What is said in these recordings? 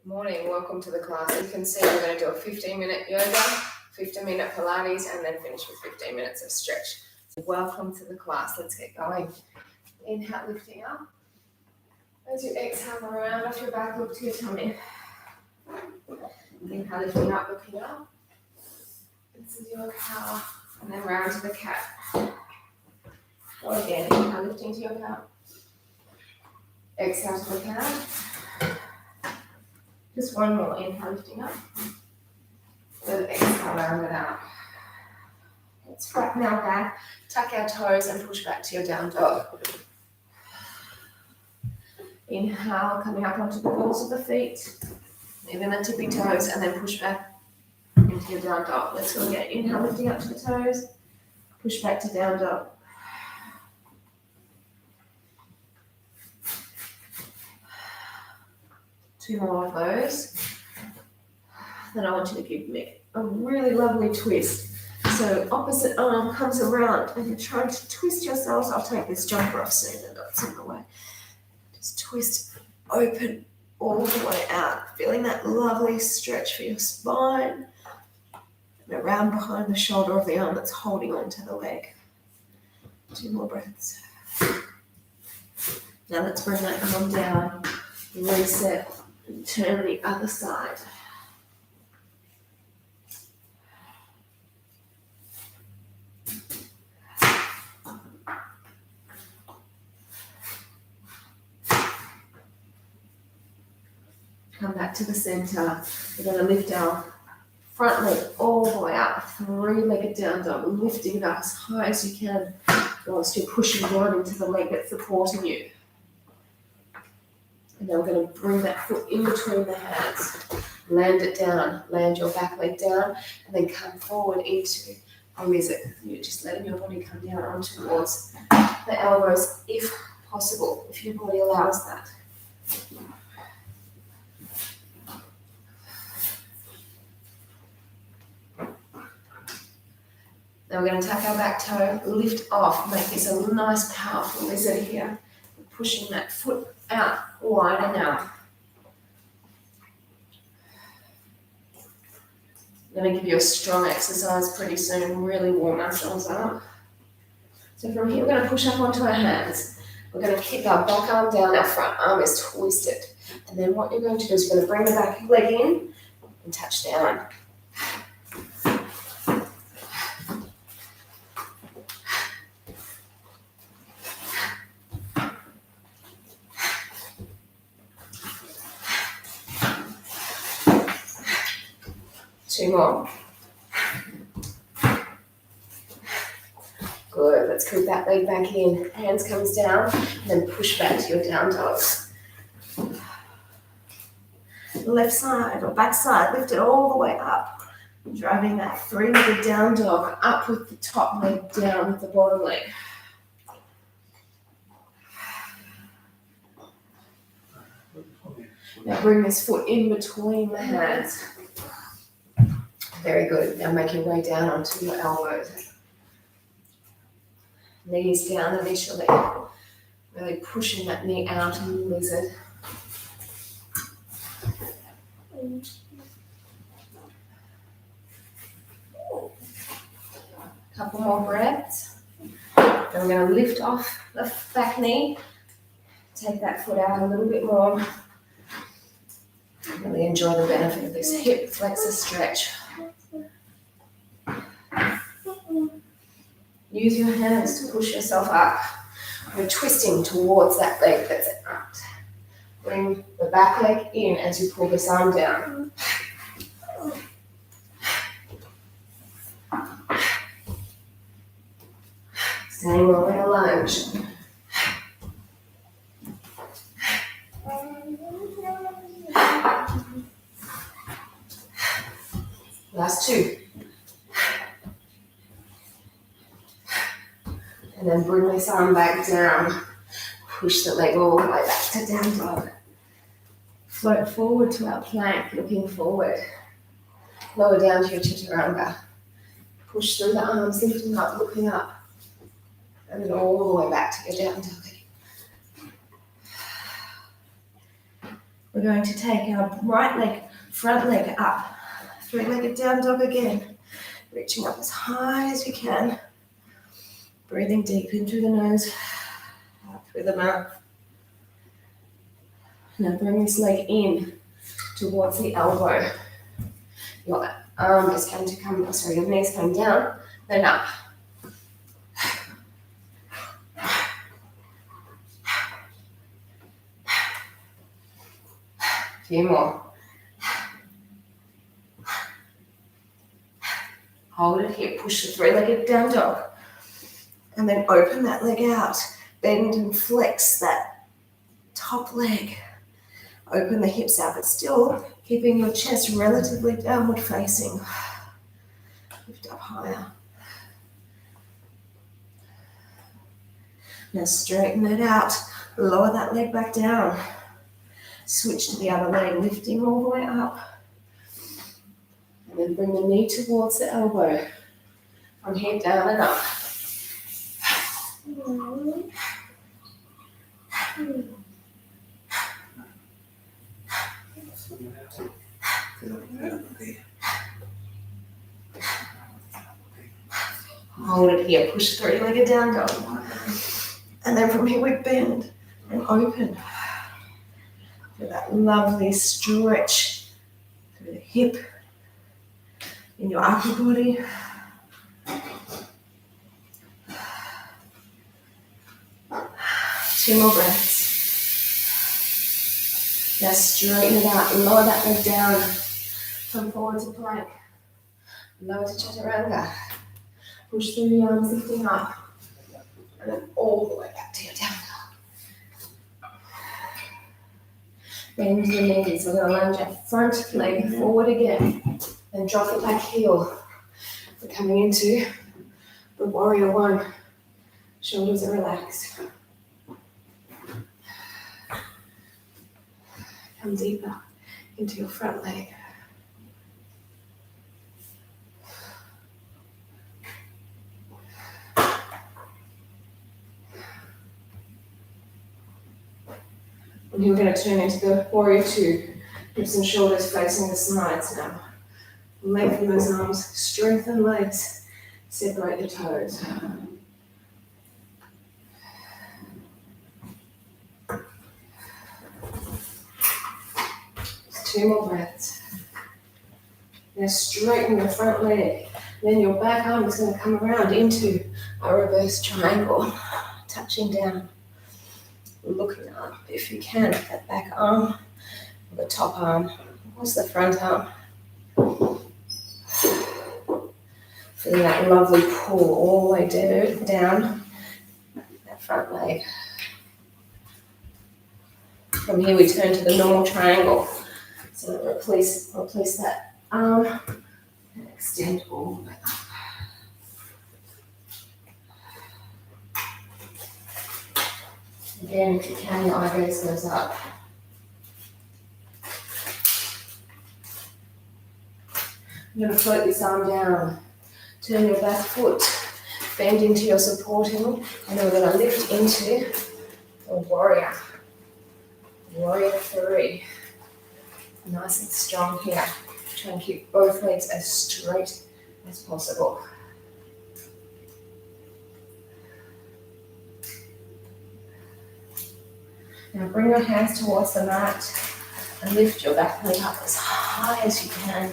Morning, welcome to the class. You can see we're going to do a 15-minute yoga, 15-minute Pilates, and then finish with 15 minutes of stretch. So welcome to the class. Let's get going. Inhale, lifting up. As you exhale around off your back, look to your tummy. Inhale, lifting up, looking up. This is your cow. And then round to the cat. Or again, inhale, lifting to your cow. Exhale to the cat. Just one more, inhale, lifting up. Then exhale, round it out. Let's flatten our back, tuck our toes and push back to your down dog. Inhale, coming up onto the balls of the feet, even the tippy toes, and then push back into your down dog. Let's go again. Inhale, lifting up to the toes, push back to down dog. Two more of those. Then I want you to give me a really lovely twist. So opposite arm comes around and you're trying to twist yourselves. I'll take this jumper off soon and that's in the way. Just twist open all the way out. Feeling that lovely stretch for your spine and around behind the shoulder of the arm that's holding onto the leg. Two more breaths. Now let's bring that arm down, reset, and turn the other side. Come back to the center. We're going to lift our front leg all the way up, three-legged down dog, lifting it up as high as you can whilst you're pushing down into the leg that's supporting you. And then we're going to bring that foot in between the hands, land it down, land your back leg down, and then come forward into a lizard. You're just letting your body come down on towards the elbows if possible, if your body allows that. Now we're going to tuck our back toe, lift off, make this a nice powerful lizard here. Pushing that foot out wider now. I'm going to give you a strong exercise pretty soon, really warm ourselves up. So from here we're going to push up onto our hands. We're going to kick our back arm down, our front arm is twisted. And then what you're going to do is you're going to bring the back leg in and touch down. Two more. Good, let's creep that leg back in. Hands comes down, and then push back to your down dog. Left side or back side, lift it all the way up. Driving that three-legged down dog up with the top leg down with the bottom leg. Now bring this foot in between the hands. Very good. Now make your way down onto your elbows. Knees down initially. Really pushing that knee out in the lizard. Couple more breaths. Then we're going to lift off the back knee. Take that foot out a little bit more. Really enjoy the benefit of this hip flexor stretch. Use your hands to push yourself up. You're twisting towards that leg that's out. Bring the back leg in as you pull this arm down. Staying more in a lunge. Last two. And then bring this arm back down. Push the leg all the way back to down dog. Float forward to our plank, looking forward. Lower down to your chaturanga. Push through the arms, lifting up, looking up. And then all the way back to your down dog. We're going to take our right leg, front leg up. Three-legged down dog again. Reaching up as high as you can. Breathing deep in through the nose, out through the mouth. Now bring this leg in towards the elbow. Your arm is going to come, your knee's coming down, then up. A few more. Hold it here, push the three-legged down dog. And then open that leg out. Bend and flex that top leg. Open the hips out, but still keeping your chest relatively downward facing. Lift up higher. Now straighten it out. Lower that leg back down. Switch to the other leg, lifting all the way up. And then bring the knee towards the elbow. From here down and up. Hold it here, push three-legged down dog. And then from here we bend and open. Feel that lovely stretch through the hip, in your upper body. Two more breaths. Now straighten it out, lower that leg down. Come forward to plank. Lower to chaturanga. Push through the arms, lifting up. And then all the way back to your down dog. Bend the knees. We're going to lunge our front leg forward again. Then drop the back heel. We're coming into the warrior one. Shoulders are relaxed. Come deeper into your front leg. And you're going to turn into the warrior two. Hips and shoulders facing the sides now. Lengthen those arms, strengthen legs, separate the toes. Just two more breaths. Now straighten your front leg. Then your back arm is going to come around into a reverse triangle, touching down. Looking up, if you can, at that back arm, or the top arm, what's the front arm? Feeling that lovely pull all the way down that front leg. From here we turn to the normal triangle. So replace that arm and extend all the way up. Again, if you can, your eyebrows goes up. You're going to float this arm down. Turn your back foot, bend into your supporting, and then we're going to lift into the warrior. Warrior three. Nice and strong here. Try and keep both legs as straight as possible. Now bring your hands towards the mat and lift your back leg up as high as you can.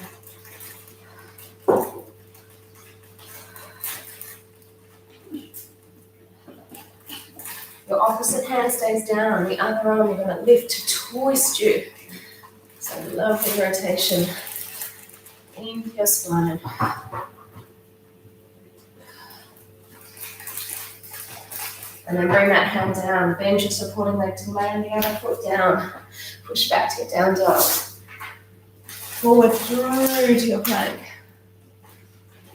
Your opposite hand stays down, the other arm you're going to lift to twist you. So lovely rotation into your spine. And then bring that hand down, bend your supporting leg to land the other foot down. Push back to your down dog. Forward through to your plank.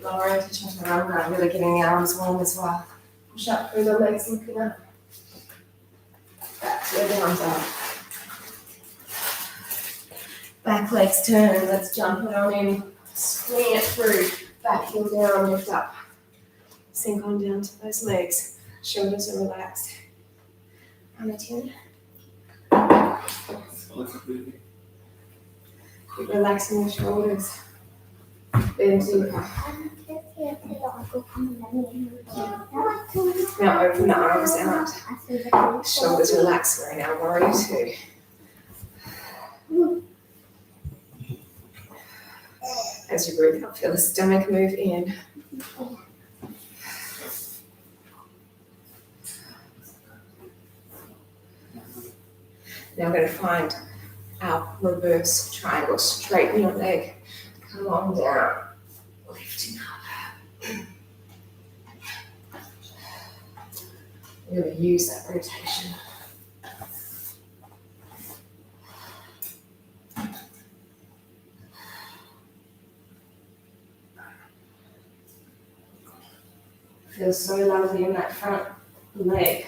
Lower into chaturanga, really getting the arms warm as well. Push up through the legs, looking up. Back to your down dog. Back legs turn, let's jump it on in. Swing it through, back heel down, lift up. Sink on down to those legs. Shoulders are relaxed. On the chin. Keep relaxing the shoulders. Bend deeper. Now open the arms out. Shoulders relax. We're in our warrior two. As you breathe out, feel the stomach move in. Now we're going to find our reverse triangle. Straighten your leg. Come on down. Lifting up. We're going to use that rotation. Feels so lovely in that front leg.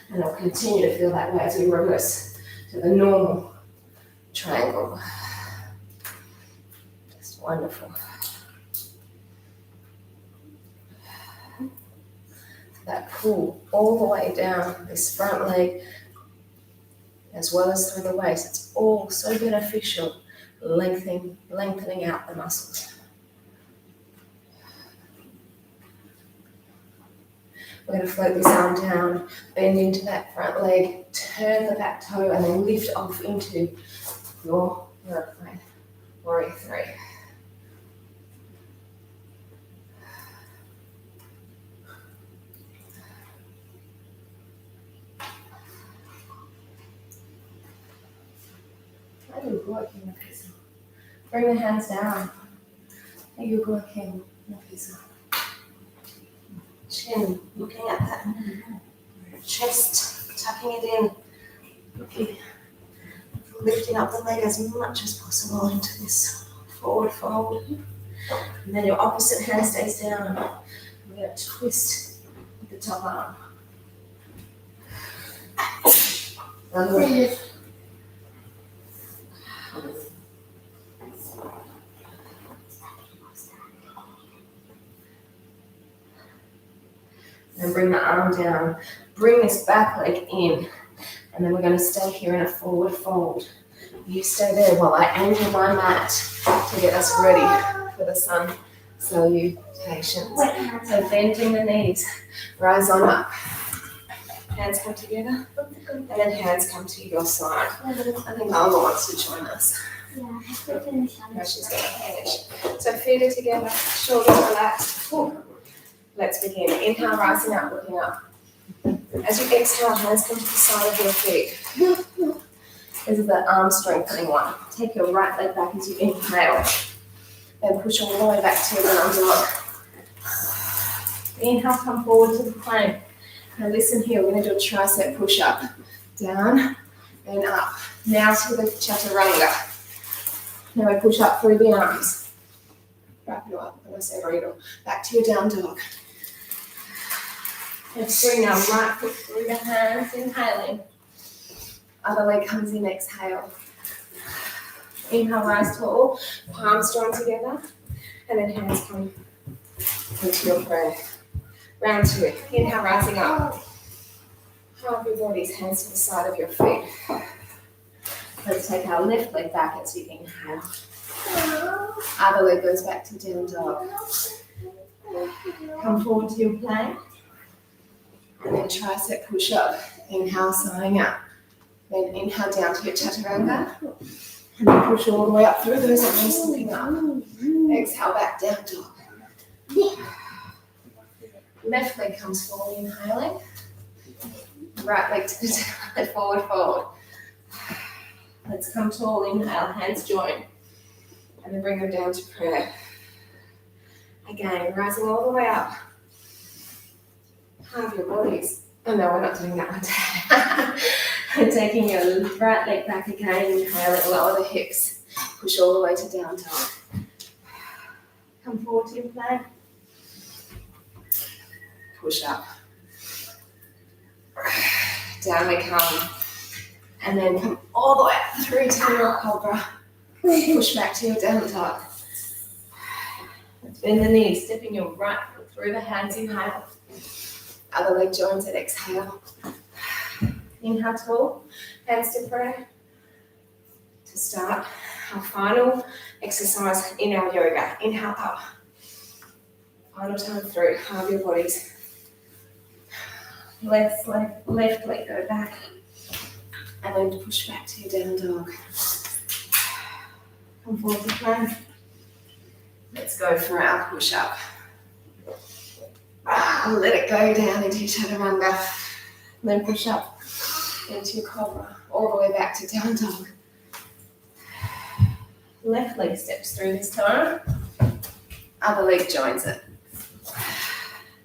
And it'll continue to feel that way as we reverse to the normal triangle. Just wonderful. That pull all the way down this front leg as well as through the waist. It's all so beneficial, lengthening out the muscles. We're going to float this arm down, bend into that front leg, turn the back toe, and then lift off into your airplane. Warrior three. How you working, Pizza? Bring the hands down. How you working, Pizza? Chin, looking at that chest, tucking it in, lifting up the leg as much as possible into this forward fold. And then your opposite hand stays down. We're going to twist the top arm. And bring the arm down. Bring this back leg in. And then we're going to stay here in a forward fold. You stay there while I angle my mat to get us ready for the sun salutations. So bending the knees. Rise on up. Hands come together. And then hands come to your side. I think Alma wants to join us. No, she's going to finish. So feet are together. Shoulders relaxed. Ooh. Let's begin. Inhale, rising up, looking up. As you exhale, hands come to the side of your feet. This is the arm strengthening one. Take your right leg back as you inhale. Then push all the way back to your down dog. Inhale, come forward to the plank. Now listen here, we're going to do a tricep push-up. Down and up. Now to the chaturanga. Now we push up through the arms. Wrap it up, when I say burrito. Back to your down dog. Let's bring our right foot through the hands, inhaling. Other leg comes in, exhale. Inhale, rise tall. Palms join together. And then hands come into your prayer. Round two. Inhale, rising up. Half your body's hands to the side of your feet. Let's take our left leg back as you inhale. Other leg goes back to down dog. Come forward to your plank. And then tricep push up. Inhale, sighing up. Then inhale down to your chaturanga. And then push all the way up through those arms, looking up. Exhale, back down dog. Left leg comes forward, inhaling. Right leg to the side, forward fold. Let's come tall, inhale, hands join. And then bring them down to prayer. Again, rising all the way up. Halve your bodies. Oh no, we're not doing that one. And taking your right leg back again, inhaling, lower the hips. Push all the way to down dog. Come forward to your plank. Push up. Down we come. And then come all the way up through to your cobra. Push back to your down dog. Let's bend the knees, stepping your right foot through the hands, inhale. Other leg joins at exhale. Inhale tall, hands to prayer. to start our final exercise in our yoga. Inhale up. Final time through. Halve your bodies. Left leg go back. And then push back to your down dog. Come forward to plank. Let's go for our push-up. Let it go down into your chaturanga. Then push up into your cobra. All the way back to down dog. Left leg steps through this time. Other leg joins it.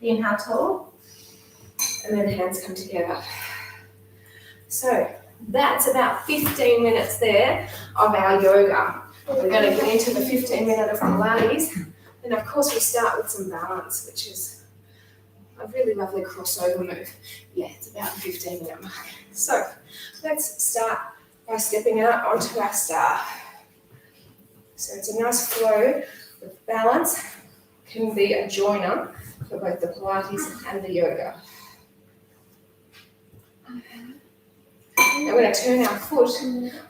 Inhale tall. And then hands come together. So that's about 15 minutes there of our yoga. We're going to get into the 15-minute of Pilates. And of course we start with some balance, which is a really lovely crossover move. Yeah, it's about the 15-minute mark. So let's start by stepping out onto our star. So it's a nice flow with balance. Can be a joiner for both the Pilates and the yoga. And we're going to turn our foot,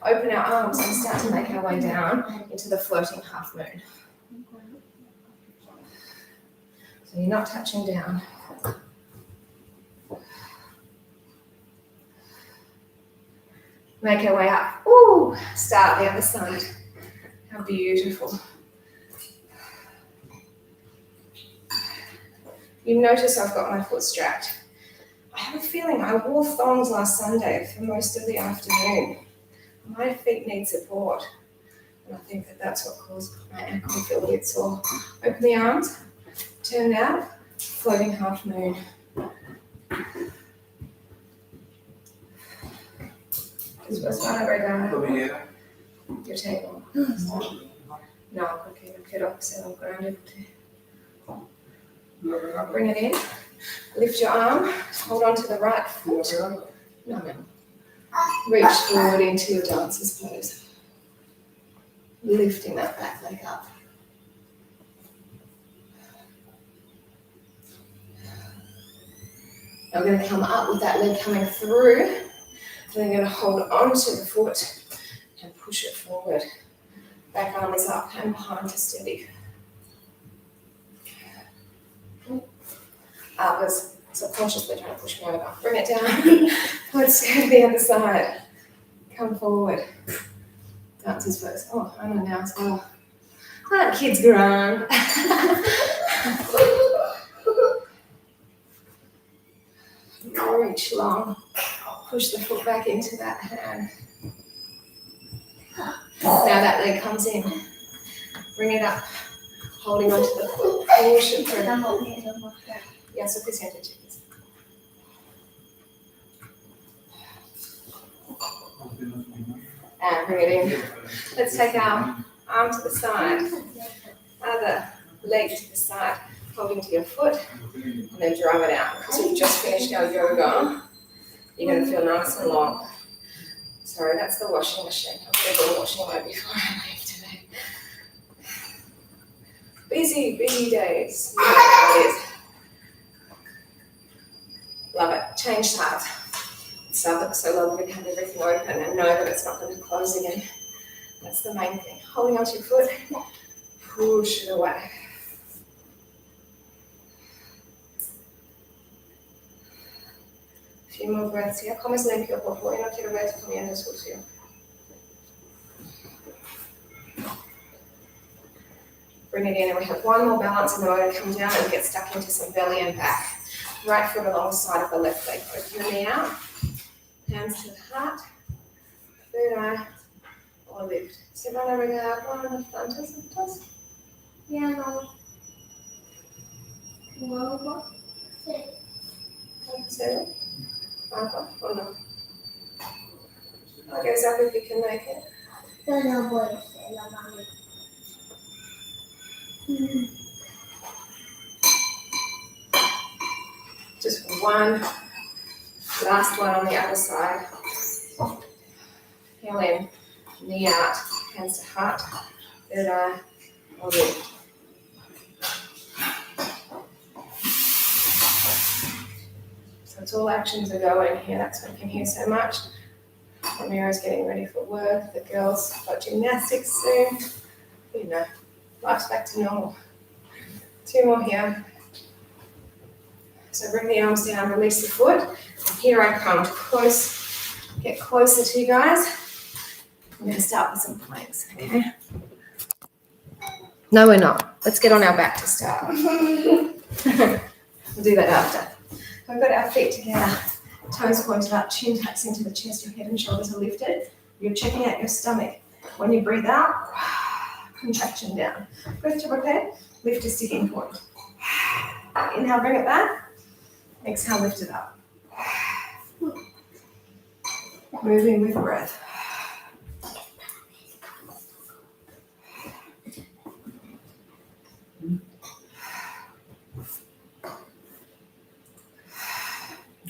open our arms and start to make our way down into the floating half moon. So you're not touching down. Make our way up. Ooh, start the other side. How beautiful. You notice I've got my foot strapped. I have a feeling I wore thongs last Sunday for most of the afternoon. My feet need support. And I think that that's what caused my ankle to feel a bit sore. Open the arms, turn out, floating half moon. This was not a very good your table. No, okay, quiero hacer un grande. Bring it in. Lift your arm. Hold on to the right foot. No. Reach forward into your dancer's pose. Lifting that back leg up. Now we're going to come up with that leg coming through. And then we're going to hold on to the foot and push it forward. Back arm is up and behind to steady. I was subconsciously trying to push me over. Bring it down. Let's go to the other side. Come forward. Dancer's pose. Oh, I know now as well. Aren't kids grown? Reach long. Push the foot back into that hand. Now that leg comes in. Bring it up. Holding onto the foot. Push it through. Yeah, suficiente, chicos. And bring it in. Let's take our arm to the side. Other leg to the side. Holding to your foot. And then drive it out. Because we've just finished our yoga. You're going to feel nice and long. Sorry, that's the washing machine. I've got to go washing away before I leave today. Busy days. You know how it is. Love it. Change sides. So lovely to have everything open and know that it's not going to close again. That's the main thing. Holding onto your foot. Push it away. A few more breaths here. Comes limpio, por favor. No quiero verte comiendo sucio. Bring it in, and we have one more balance, and then we're going to come down and get stuck into some belly and back. Right foot along the side of the left leg. Open the knee out. Hands to the heart. Third eye. Or lift. Se van a regar con tantos. Yeah, no. Nuevo. Sí. Cero. Agua or no? I guess up if you can make it. No puede ser, la mami. Just one, last one on the other side. Heel in, knee out, hands to heart, third eye, or lift. So it's all actions are going here, that's why you can hear so much. Tamara's getting ready for work. The girls got gymnastics soon. You know, life's back to normal. 2 more here. So bring the arms down, release the foot. And here I come close, get closer to you guys. I'm going to start with some planks, okay? No, we're not. Let's get on our back to start. We'll do that after. We've got our feet together, toes pointed up, chin tucks into the chest, your head and shoulders are lifted. You're checking out your stomach. When you breathe out, contraction down. Breath to prepare, lift to sticking point. Inhale, bring it back. Exhale, lift it up. Moving with breath.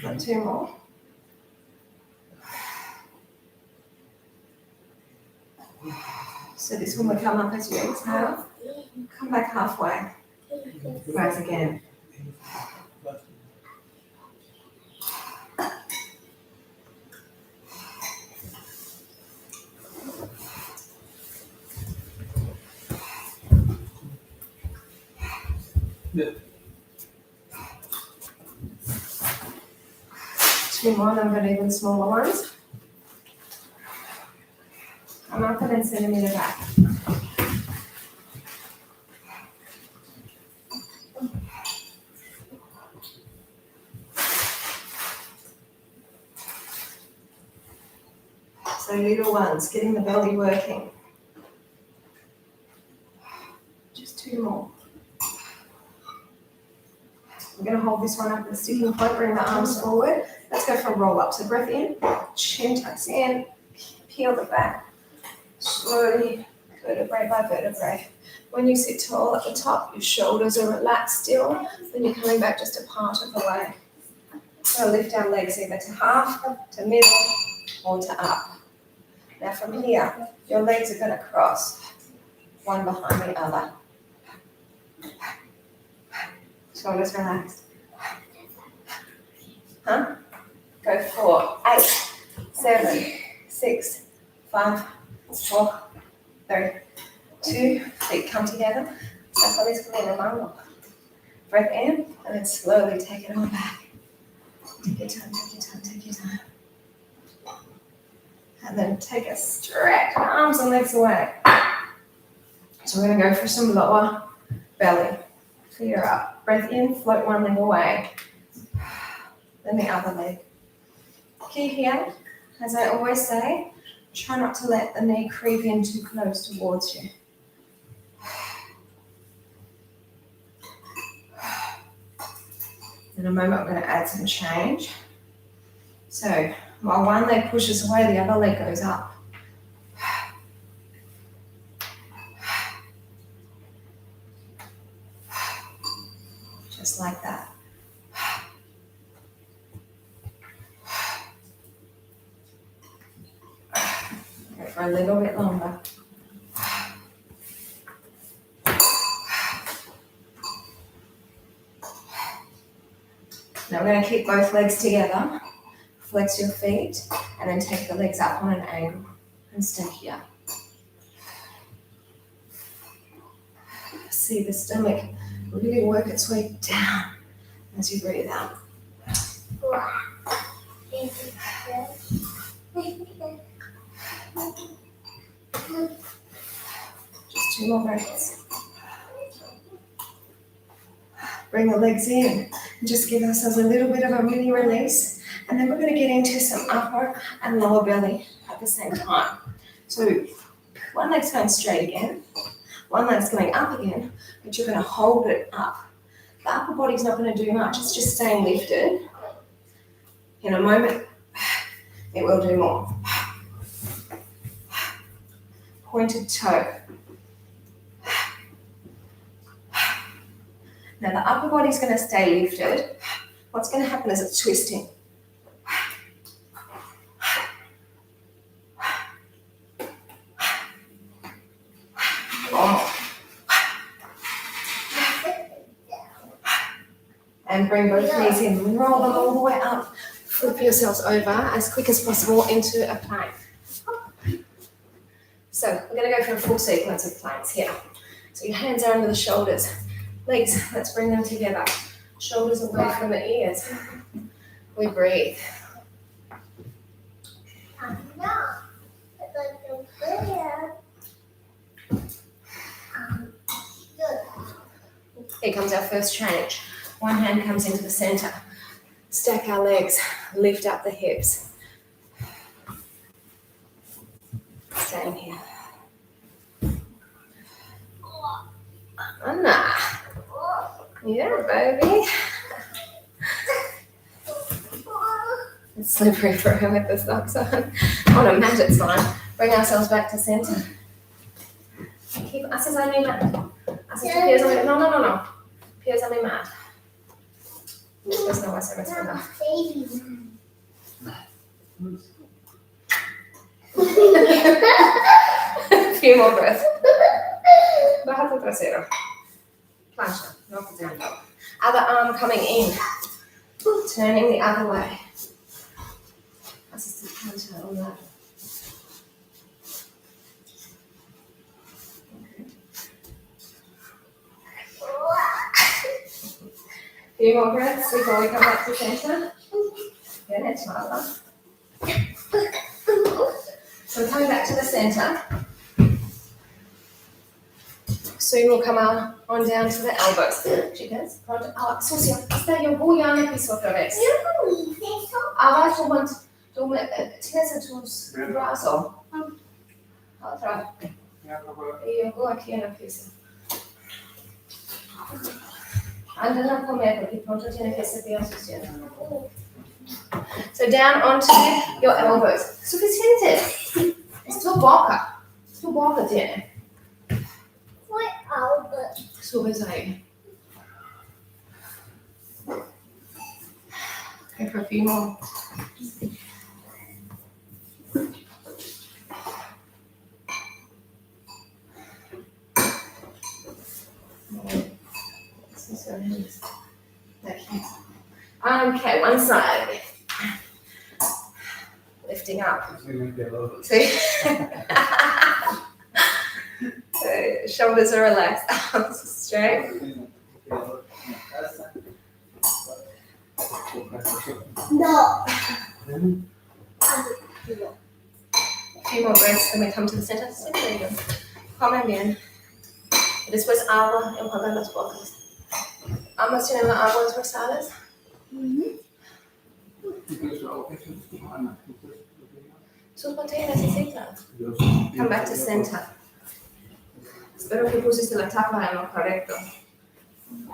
Got 2 more. So this one will come up as you exhale. Come back halfway. Rise again. Yeah. 2 more, and I've got even smaller ones. I'm up and then centimetre back. So little ones, getting the belly working. Just 2 more. I'm going to hold this one up at the sticking point, bring the arms forward. Let's go for a roll up. So breath in, chin tucks in, peel the back. Slowly, vertebrae by vertebrae. When you sit tall at the top, your shoulders are relaxed still, then you're coming back just a part of the way. So lift our legs either to half, to middle, or to up. Now from here, your legs are going to cross, one behind the other. Shoulders relaxed. Huh? Go 4, 8, 7, 6, 5, 4, 3, 2, feet come together. Saca la mano. Breath in, and then slowly take it on back. Take your time, take your time, take your time. And then take a stretch, arms and legs away. So we're going to go for some lower belly. Feet are up. Breath in, float one leg away. Then the other leg. Key here, as I always say, try not to let the knee creep in too close towards you. In a moment, I'm going to add some change. So while one leg pushes away, the other leg goes up. Just like that. Go for a little bit longer. Now we're going to keep both legs together. Flex your feet and then take the legs up on an angle and stay here. See the stomach really work its way down as you breathe out. Just 2 more breaths. Bring the legs in and just give ourselves a little bit of a mini release. And then we're going to get into some upper and lower belly at the same time. So one leg's going straight again, one leg's going up again, but you're going to hold it up. The upper body's not going to do much, it's just staying lifted. In a moment, it will do more. Pointed toe. Now the upper body's going to stay lifted. What's going to happen is it's twisting. And bring both knees in, roll them all the way up, flip yourselves over as quick as possible into a plank. So we're going to go for a full sequence of planks here. So your hands are under the shoulders. Legs, let's bring them together. Shoulders away from the ears. We breathe. Here comes our first change. One hand comes into the center. Stack our legs, lift up the hips. Staying here. Anna. Yeah, baby. It's slippery for her with the socks on. On a mat, it's fine. Bring ourselves back to center. Keep asses on your mat. Asses to pies on your no. Pies on your mat. There's no más para A few more breaths. Baja tu trasero. Plancha, knock it down. Other arm coming in. Turning the other way. Assisted plancha on that. Few more breaths before we come back to center. Good, head Tamara. So we're coming back to the center. Soon we'll come on down to the elbows. Chicas, Susia, está yo voy a empezar otra vez. Abajo, tienes tus brazos. Otra. Y yo voy aquí en el piso. Anda a comer porque pronto tiene que cepillar sus dientes. So down onto your elbows. Suficiente. Es tu boca. Tu boca tiene. Subes ahí. Okay, for a few more. Okay, one side. Lifting up. See? So shoulders are relaxed, arms straight. No. A few more breaths, then we come to the center. There you go. Comen bien. Después agua, enjuagan las bocas. ¿Ambas tienen las aguas rosales? Sus botellas necesitan. Come back to center. Espero que pusiste la tapa en lo correcto.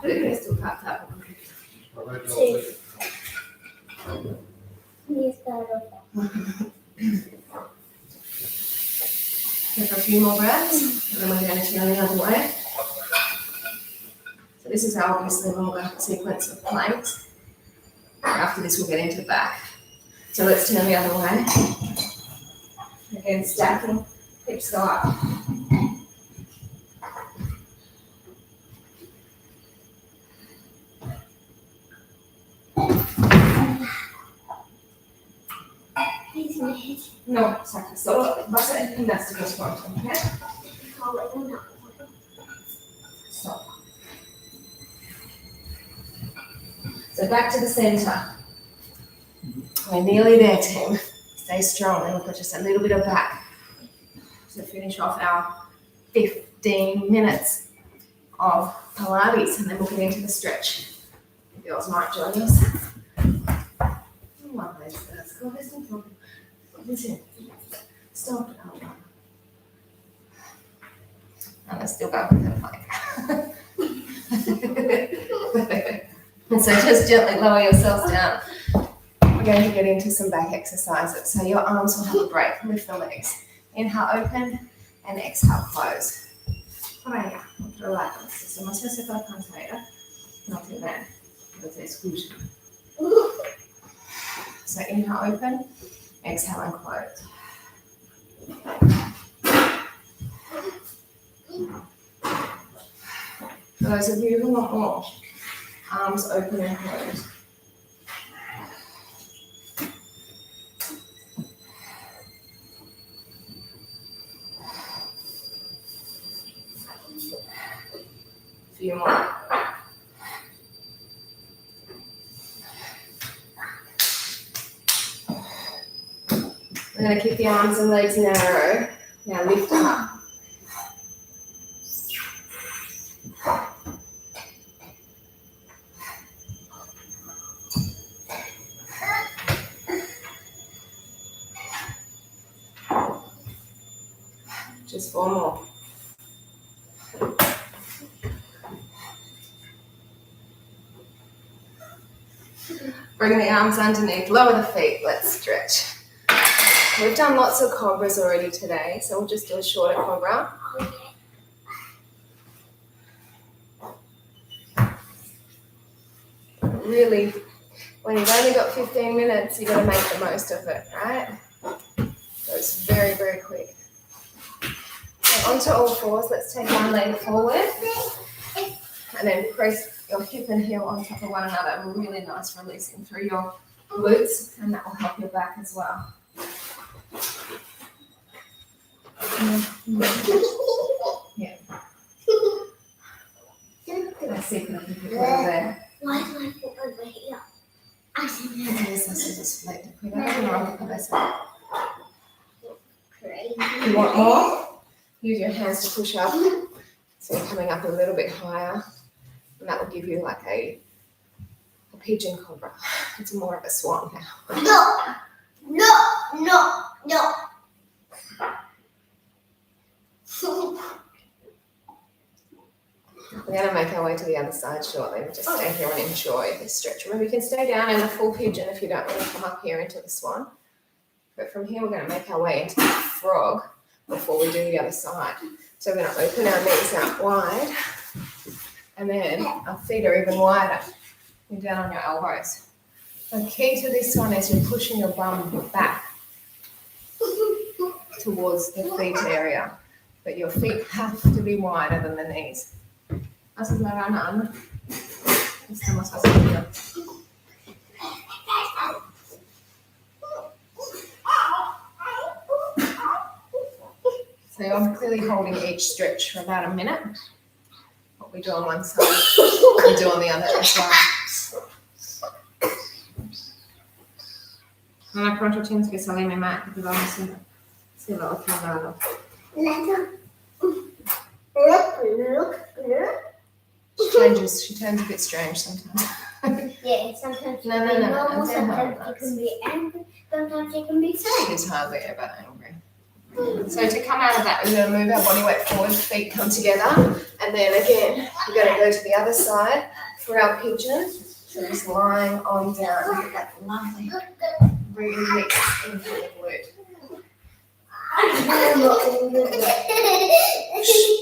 ¿Qué crees tu tapa? Sí. Y está rota. Take a few more breaths, and then we're going to turn the other way. So this is our obviously longer sequence of planks. After this, we'll get into back. So let's turn the other way. Again, stacking, hips go up. No, exacto. Solo va a ser gimnásticos pronto, ¿ok? Stop. So back to the center. We're nearly there, team. Stay strong, and we'll put just a little bit of back to finish off our 15 minutes of Pilates, and then we'll get into the stretch. The girls might join us. Let's go. Listen. Stop. And let's still go with the plank. And so just gently lower yourselves down. We're going to get into some back exercises. So your arms will have a break. Lift the legs. Inhale, open, and exhale, close. Por allá, otro lado. Si se me hace para la pantalla, no te ven, pero te escuchan. So inhale, open, exhale, and close. For those of you who want more, arms open and close. few more. We're going to keep the arms and legs narrow. Now lift up. Just 4 more. Bring the arms underneath, lower the feet, let's stretch. We've done lots of cobras already today, so we'll just do a shorter cobra. Really, when you've only got 15 minutes, you've got to make the most of it, right? So it's very, very quick. So onto all fours, let's take one leg forward and then press your hip and heel on top of one another. Really nice releasing through your glutes, and that will help your back as well. Yeah. Let's see if I can put it over there. Why is my foot over here? I see Yes, this is just like to put it on the side. crazy. You want more? Use your hands to push up. So you're coming up a little bit higher, and that will give you like a pigeon cobra. It's more of a swan now. No. We're going to make our way to the other side shortly. We'll just stay here and enjoy this stretch. Remember, you can stay down in the full pigeon if you don't want to come up here into the swan. But from here, we're going to make our way into the frog before we do the other side. So we're going to open our knees out wide, and then our feet are even wider. You're down on your elbows. The key to this one is you're pushing your bum back towards the feet area, but your feet have to be wider than the knees. Haces la gana, Ana. Estamos haciendo. So I'm clearly holding each stretch for about a minute. What we do on one side, we do on the other as well. Ahora pronto tienes que salirme más, porque vamos a hacer lo otro lado. She turns a bit strange sometimes. Yeah, sometimes you No, can be no, normal, no, sometimes no. you can be angry, sometimes you can be sad. She's hardly ever angry. So to come out of that, we're going to move our body weight forward, feet come together, and then again, we're going to go to the other side for our pigeon. So just lying on down, get that lovely release into the glute.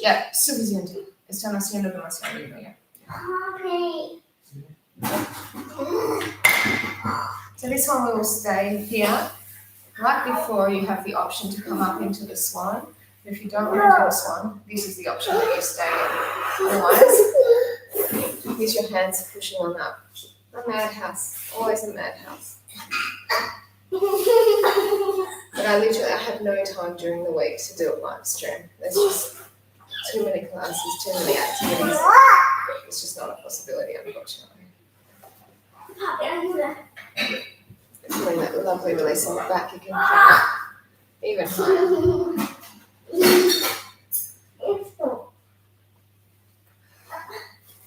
Ya, suficiente. Están haciendo demasiado ya. Okay. So this one we will stay here. Like before, you have the option to come up into the swan. If you don't want to do a swan, this is the option that you stay in. Otherwise, use your hands pushing on up. A madhouse, always a madhouse. But I have no time during the week to do it live stream. There's just too many classes, too many activities. It's just not a possibility, unfortunately. Feeling that lovely release on the back, you can even higher.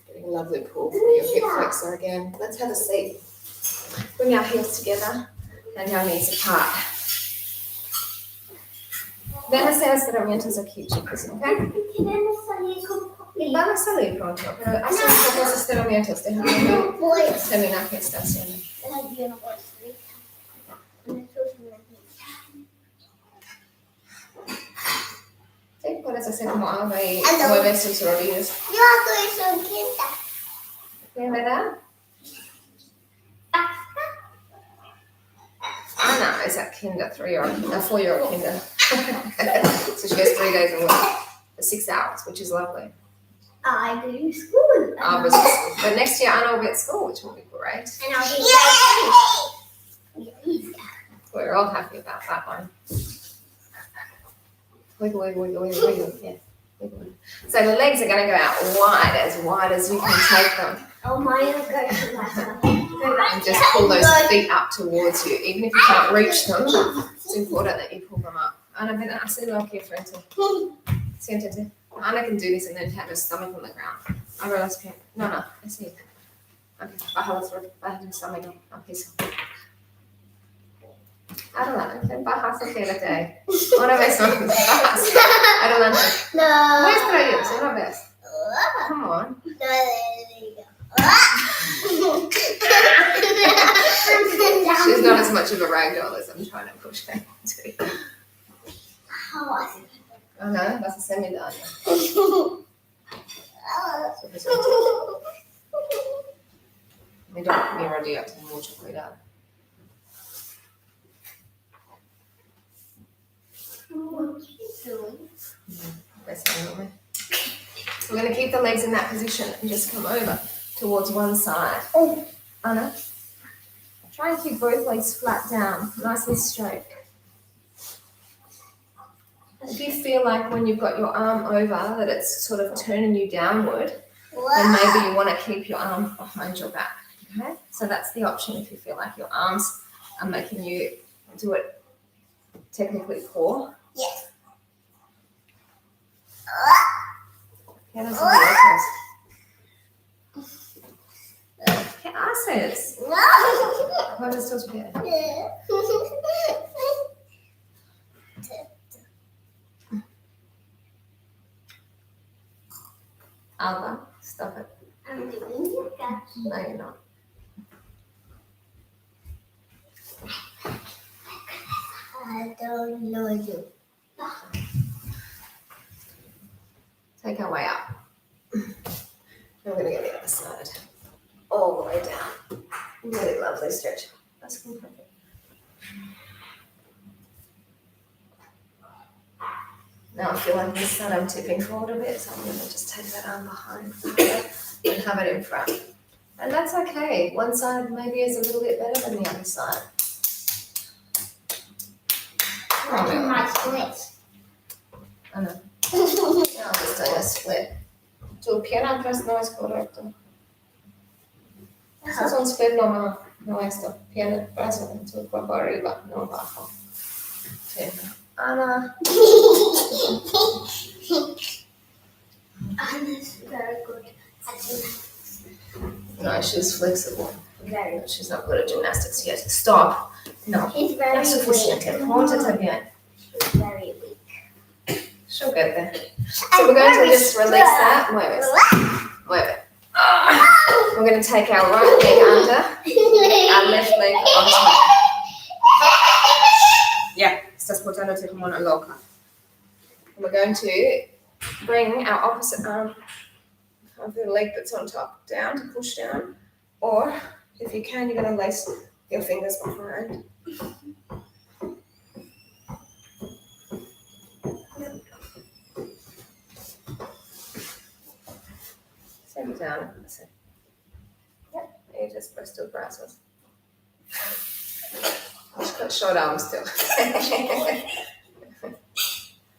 Getting a lovely pull through your hip flexor again. Let's have a seat. Bring our heels together and our knees apart. Ven a hacer estiramientos aquí, chicos, ¿ok? Van a salir pronto, pero haz unos pocos estiramientos. Déjame terminar que está haciendo. Sí, puedes hacer como algo y mueves tus rodillas. Yo soy quinta. ¿De verdad? Anna is at kinder, 4-year-old kinder. So she goes 3 days a week for 6 hours, which is lovely. I do school. But next year Anna will be at school, which will be great. And I'll be We're all happy about that one. Wiggle, wiggle, wiggle, wiggle, wiggle. Yeah. Wiggle. So the legs are going to go out wide as you can take them. Oh, mine will go to myself. And just pull those feet up towards you. Even if you can't reach them, it's important that you pull them up. Ana, ven, hazlo aquí frente. Siéntate. Ana can do this and then have her stomach on the ground. Abre las piernas. No, así. Okay, baja el estómago al piso. Adelante, baja hacia adelante. Una vez más, bajas. Adelante. No. Muestra ellos, una vez. Come on. She's not as much of a ragdoll as I'm trying to push her into. Vas a hacer medalla. Me rodilla, ten mucho cuidado. We're going to keep the legs in that position and just come over towards one side. Anna, try and keep both legs flat down, nice and straight. If you feel like when you've got your arm over that it's sort of turning you downward, then maybe you want to keep your arm behind your back. Okay? So that's the option if you feel like your arms are making you do it technically poor. Yes. ¿Qué haces? ¿Cuál es tus pies? Alba, stop it. I'm doing yoga. No, you're not. I don't know you. Take our way up. We're going to go the other side. All the way down. Really lovely stretch. That's good. Perfect. Now I feel like this side I'm tipping forward a bit, so I'm going to just take that arm behind and have it in front. And that's okay. One side maybe is a little bit better than the other side. I do my splits. I know. Now I'm just doing a split. Tu pierna atrás no es correcto. Eso es un split normal, no esto. Pierna, brazo, tu cuerpo arriba, no abajo. Sí. Ana. Anna's very good at gymnastics. No, she's flexible. Very. She's not good at gymnastics yet. Stop. No. She's No very es suficiente. weak. Pórtate bien. She's very weak. She'll get there. So we're going to just release that. Mueve. We're going to take our right leg under, our left leg on top. Yeah, estás portándote como una loca. And we're going to bring our opposite arm of the leg that's on top down to push down. Or, if you can, you're going to lace your fingers behind. Send it down. Yep, you just press your brazos. She's got short arms still.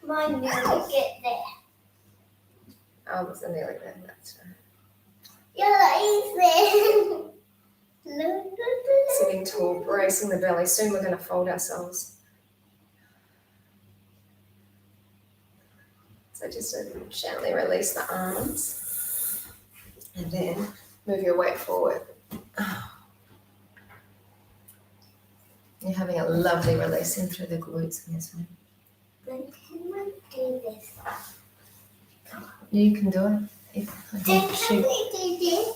Mine nearly get there. Arms are nearly there, that's right. You're lazy. Sitting tall, bracing the belly. Soon we're going to fold ourselves. So just gently release the arms. And then move your weight forward. You're having a lovely release in through the glutes in this one. Then can we do this? You can do it. If I Then can can shoot. we do this?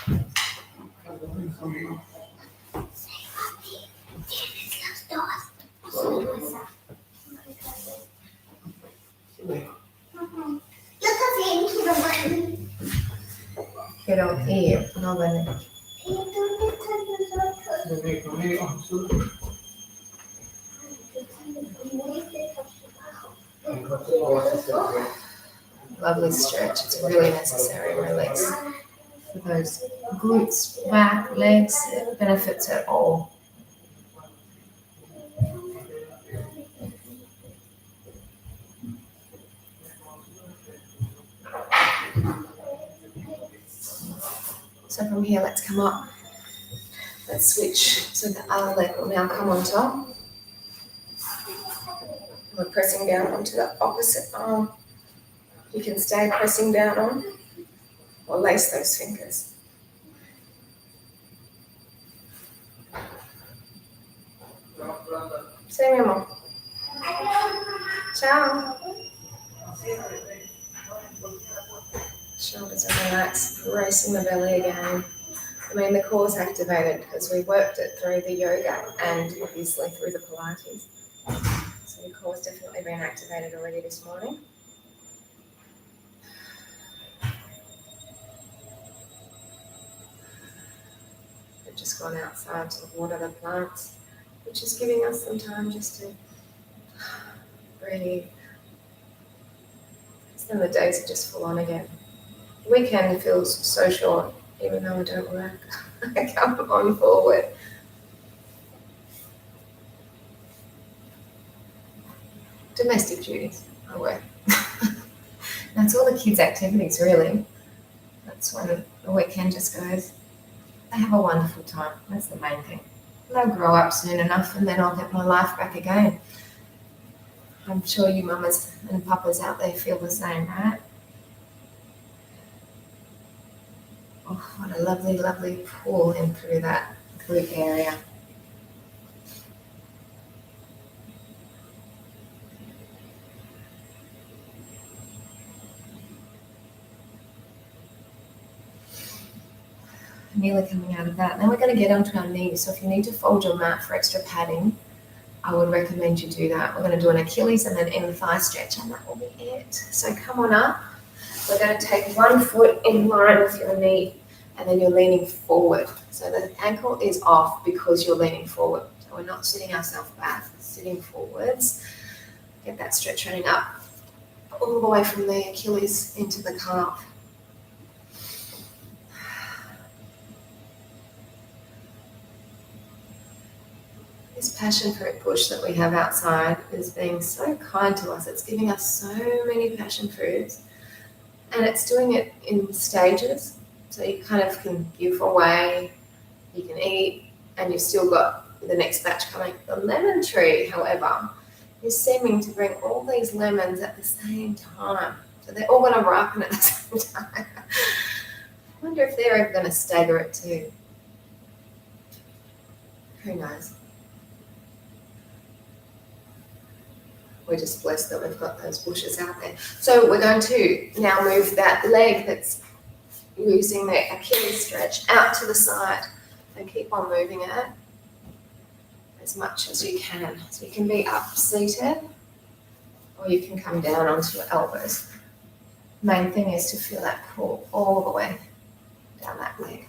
Look at the one. Quiero ir, no venir. Lovely stretch. It's really necessary release for those glutes, back, legs. It benefits it all. So from here, let's come up. Let's switch. So the other leg will now come on top. We're pressing down onto the opposite arm. You can stay pressing down on or lace those fingers. Say mi amor. Ciao. Shoulders are relaxed, bracing the belly again. I mean, the core is activated because we worked it through the yoga and obviously through the Pilates. So the core has definitely been activated already this morning. We've just gone outside to water the plants, which is giving us some time just to breathe. Then the days are just full on again. The weekend feels so short, even though I don't work. I come on forward. Domestic duties, I work. That's all the kids' activities, really. That's when the weekend just goes. They have a wonderful time. That's the main thing. They'll grow up soon enough and then I'll get my life back again. I'm sure you mamas and papas out there feel the same, right? Oh, what a lovely, lovely pull in through that glute area. Nearly coming out of that. Then we're going to get onto our knees. So if you need to fold your mat for extra padding, I would recommend you do that. We're going to do an Achilles and then in thigh stretch, and that will be it. So come on up. We're going to take one foot in line with your knee, and then you're leaning forward. So the ankle is off because you're leaning forward. So we're not sitting ourselves back, we're sitting forwards. Get that stretch running up all the way from the Achilles into the calf. This passion fruit bush that we have outside is being so kind to us. It's giving us so many passion fruits, and it's doing it in stages. So you kind of can give away, you can eat, and you've still got the next batch coming. The lemon tree, however, is seeming to bring all these lemons at the same time. So they're all going to ripen at the same time. I wonder if they're ever going to stagger it too. Who knows? We're just blessed that we've got those bushes out there. So we're going to now move that leg that's using the Achilles stretch out to the side and keep on moving it as much as you can. So you can be up seated or you can come down onto your elbows. Main thing is to feel that pull all the way down that leg.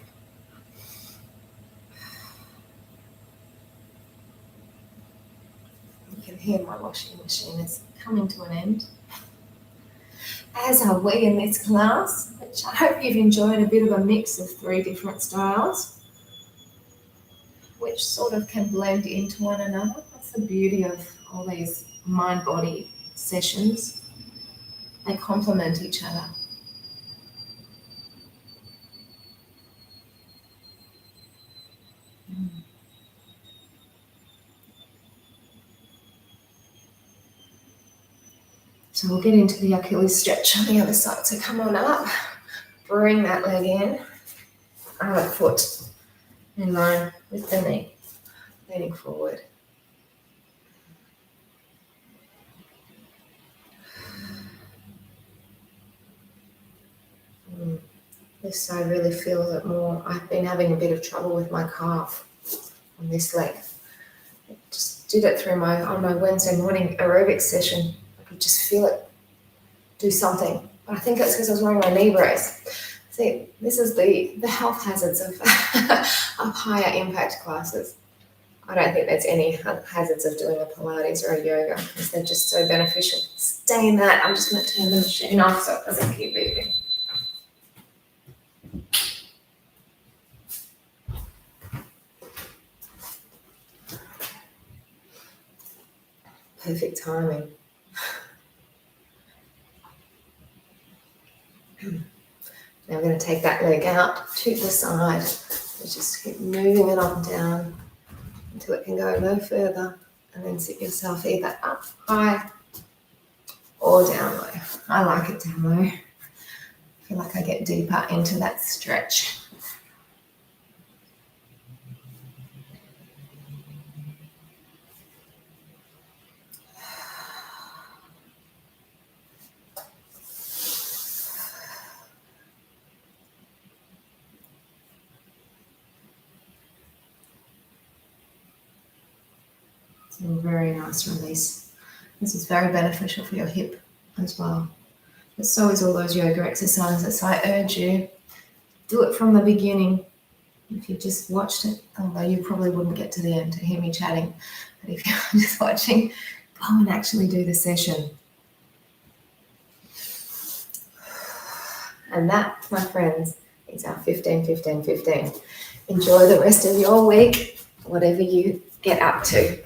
You can hear my washing machine is coming to an end. As are we in this class, which I hope you've enjoyed a bit of a mix of 3 different styles, which sort of can blend into one another. That's the beauty of all these mind-body sessions. They complement each other. So we'll get into the Achilles stretch on the other side. So come on up, bring that leg in, other foot in line with the knee, leaning forward. This side really feels it more. I've been having a bit of trouble with my calf on this leg. I just did it through on my Wednesday morning aerobics session. I could just feel it do something. But I think it's because I was wearing my knee brace. See, this is the health hazards of, of higher impact classes. I don't think there's any hazards of doing a Pilates or a yoga because they're just so beneficial. Stay in that. I'm just going to turn the machine off so it doesn't keep beeping. Perfect timing. Now we're going to take that leg out to the side. Just keep moving it up and down until it can go no further. And then sit yourself either up high or down low. I like it down low. I feel like I get deeper into that stretch. It's a very nice release. This is very beneficial for your hip as well. But so is all those yoga exercises. So I urge you, do it from the beginning. If you just watched it, although you probably wouldn't get to the end to hear me chatting, but if you're just watching, go and actually do the session. And that, my friends, is our 15-15-15. Enjoy the rest of your week, whatever you get up to.